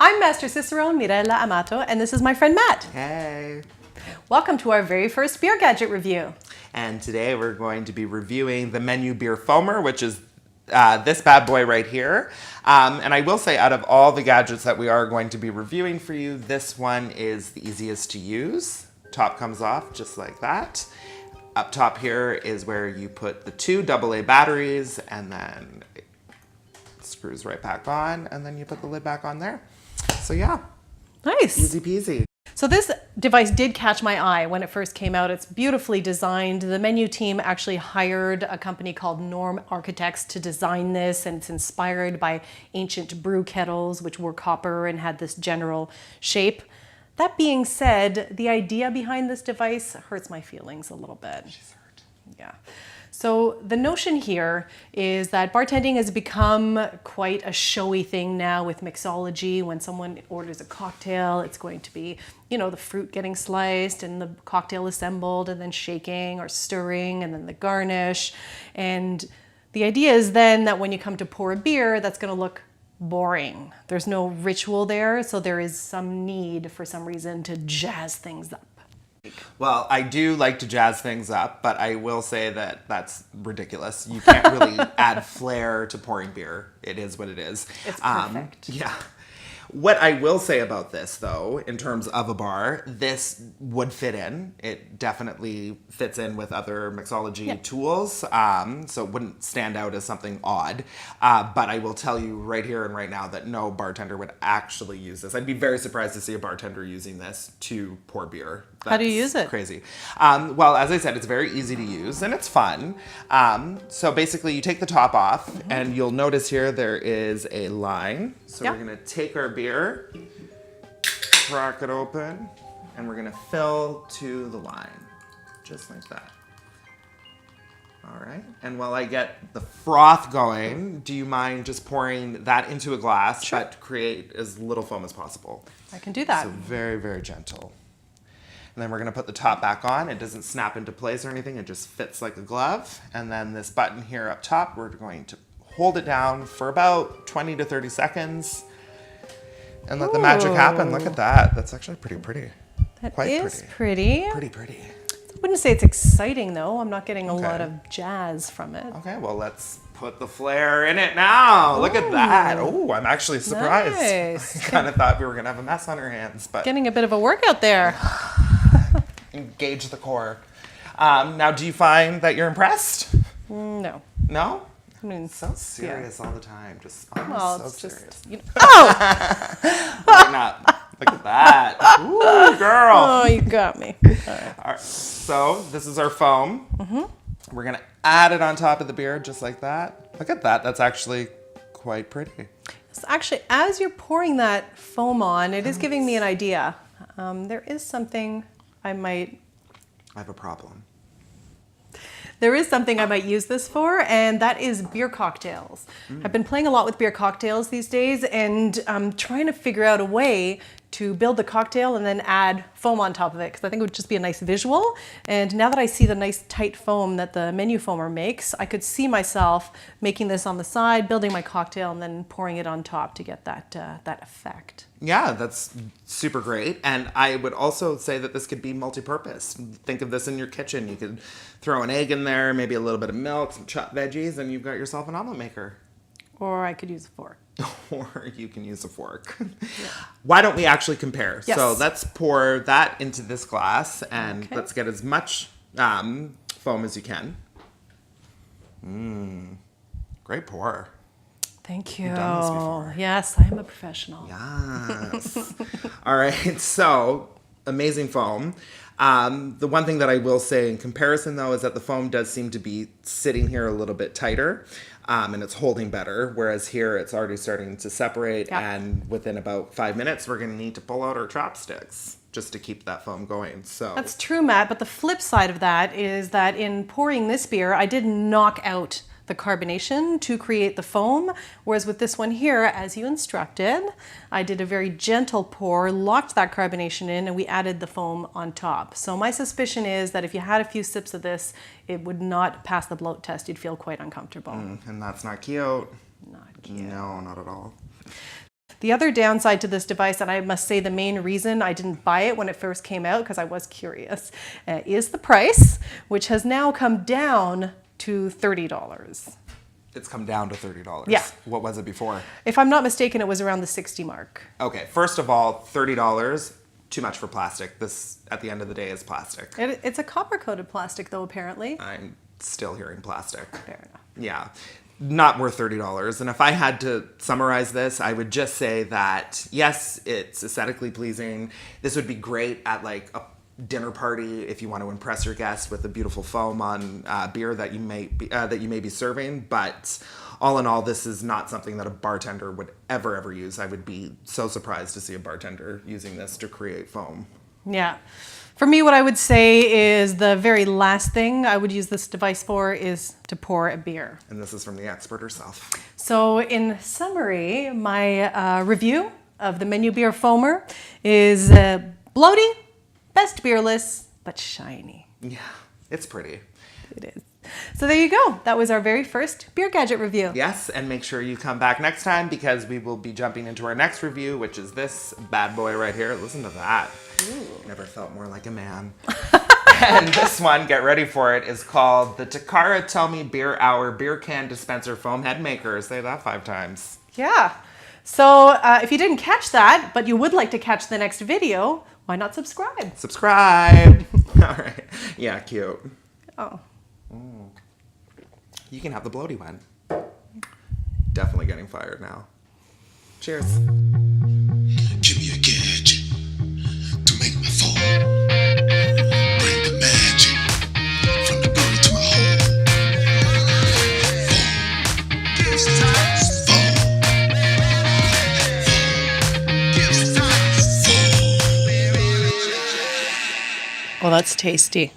I'm Master Cicerone, Mirella Amato, and this is my friend Matt. Hey. Welcome to our very first beer gadget review. And today we're going to be reviewing the Menu Beer Foamer, which is this bad boy right here. And I will say, out of all the gadgets that we are going to be reviewing for you, this one is the easiest to use. Top comes off just like that. Up top here is where you put the two AA batteries, and then it screws right back on, and then you put the lid back on there. So yeah. Nice. Easy peasy. So this device did catch my eye when it first came out. It's beautifully designed. The Menu team actually hired a company called Norm Architects to design this, and it's inspired by ancient brew kettles, which were copper and had this general shape. That being said, the idea behind this device hurts my feelings a little bit. She's hurt. Yeah. So the notion here is that bartending has become quite a showy thing now with mixology. When someone orders a cocktail, it's going to be, you know, the fruit getting sliced and the cocktail assembled and then shaking or stirring and then the garnish. And the idea is then that when you come to pour a beer, that's going to look boring. There's no ritual there, so there is some need for some reason to jazz things up. Well, I do like to jazz things up, but I will say that that's ridiculous. You can't really add flair to pouring beer. It is what it is. It's perfect. Yeah. What I will say about this, though, in terms of a bar, this would fit in. It definitely fits in with other mixology tools, so it wouldn't stand out as something odd. But I will tell you right here and right now that no bartender would actually use this. I'd be very surprised to see a bartender using this to pour beer. How do you use it? Crazy. Well, as I said, it's very easy to use and it's fun. So basically, you take the top off, and you'll notice here there is a line. So we're gonna take our beer, crack it open, and we're gonna fill to the line, just like that. All right, and while I get the froth going, do you mind just pouring that into a glass, but to create as little foam as possible? I can do that. So very, very gentle. And then we're gonna put the top back on. It doesn't snap into place or anything, it just fits like a glove. And then this button here up top, we're going to hold it down for about 20 to 30 seconds and let the magic happen. Look at that. That's actually pretty pretty. That Quite is pretty. Pretty. I wouldn't say it's exciting though. I'm not getting a lot of jazz from it. Okay, well, let's put the flair in it now. Look at that. Oh, I'm actually surprised. Nice. I kind of thought we were gonna have a mess on our hands, but Getting a bit of a workout there. engage the core. Now, do you find that you're impressed? No. No? I mean, So serious all the time. Just almost well, so it's serious. just, you know. Oh! Lighten up. Look at that. Ooh, girl. Oh, you got me. All right. All right. So this is our foam. We're going to add it on top of the beer just like that. Look at that. That's actually quite pretty. So actually, as you're pouring that foam on, it is giving me an idea. There is something I might I have a problem. use this for, and that is beer cocktails. I've been playing a lot with beer cocktails these days, and I'm trying to figure out a way to build the cocktail and then add foam on top of it, because I think it would just be a nice visual. And now that I see the nice tight foam that the Menu foamer makes, I could see myself making this on the side, building my cocktail, and then pouring it on top to get that effect. Yeah, that's super great. And I would also say that this could be multi-purpose. Think of this in your kitchen. You could throw an egg in there, maybe a little bit of milk, some chopped veggies, and you've got yourself an omelet maker. Or I could use a fork. Or you can use a fork. Why don't we actually compare? Yes. So let's pour that into this glass, and let's get as much foam as you can. Great pour. Thank you. You've done this before. Yes, I am a professional. Yes. All right, so amazing foam. The one thing that I will say in comparison, though, is that the foam does seem to be sitting here a little bit tighter, and it's holding better, whereas here it's already starting to separate, and within about 5 minutes, we're going to need to pull out our chopsticks just to keep that foam going. So That's true, Matt, but the flip side of that is that in pouring this beer, I did knock out the carbonation to create the foam, whereas with this one here, as you instructed, I did a very gentle pour, locked that carbonation in, and we added the foam on top. So my suspicion is that if you had a few sips of this, it would not pass the bloat test. You'd feel quite uncomfortable. And that's not cute. Not cute. No, not at all. The other downside to this device, and I must say the main reason I didn't buy it when it first came out, because I was curious, is the price, which has now come down to $30. It's come down to $30. Yeah. What was it before? If I'm not mistaken, it was around the 60 mark. Okay, first of all, $30, too much for plastic. This, at the end of the day, is plastic. It's a copper-coated plastic, though, apparently. I'm still hearing plastic. Fair enough. Yeah, not worth $30. And if I had to summarize this, I would just say that, yes, it's aesthetically pleasing. This would be great at like a dinner party if you want to impress your guests with a beautiful foam on beer that you may be serving. But all in all, this is not something that a bartender would ever use. I would be so surprised to see a bartender using this to create foam. Yeah. For me, what I would say is the very last thing I would use this device for is to pour a beer. And this is from the expert herself. So in summary, my review of the Menu Beer Foamer is bloaty, best beerless, but shiny. Yeah, it's pretty. It is. So there you go. That was our very first Beer Gadget review. Yes, and make sure you come back next time because we will be jumping into our next review, which is this bad boy right here. Listen to that. Ooh. Never felt more like a man. And this one, get ready for it, is called the Takara Tomy Beer Hour Beer Can Dispenser Foam Head Maker. Say that 5 times. Yeah. So if you didn't catch that, but you would like to catch the next video, why not subscribe? Subscribe. All right. Yeah, cute. Oh. You can have the bloaty one. Definitely getting fired now. Cheers. Give me a gadget to make my phone. Bring the magic from the bird to my home. Phone gives time. Phone. Phone gives time. Phone. Well, that's tasty.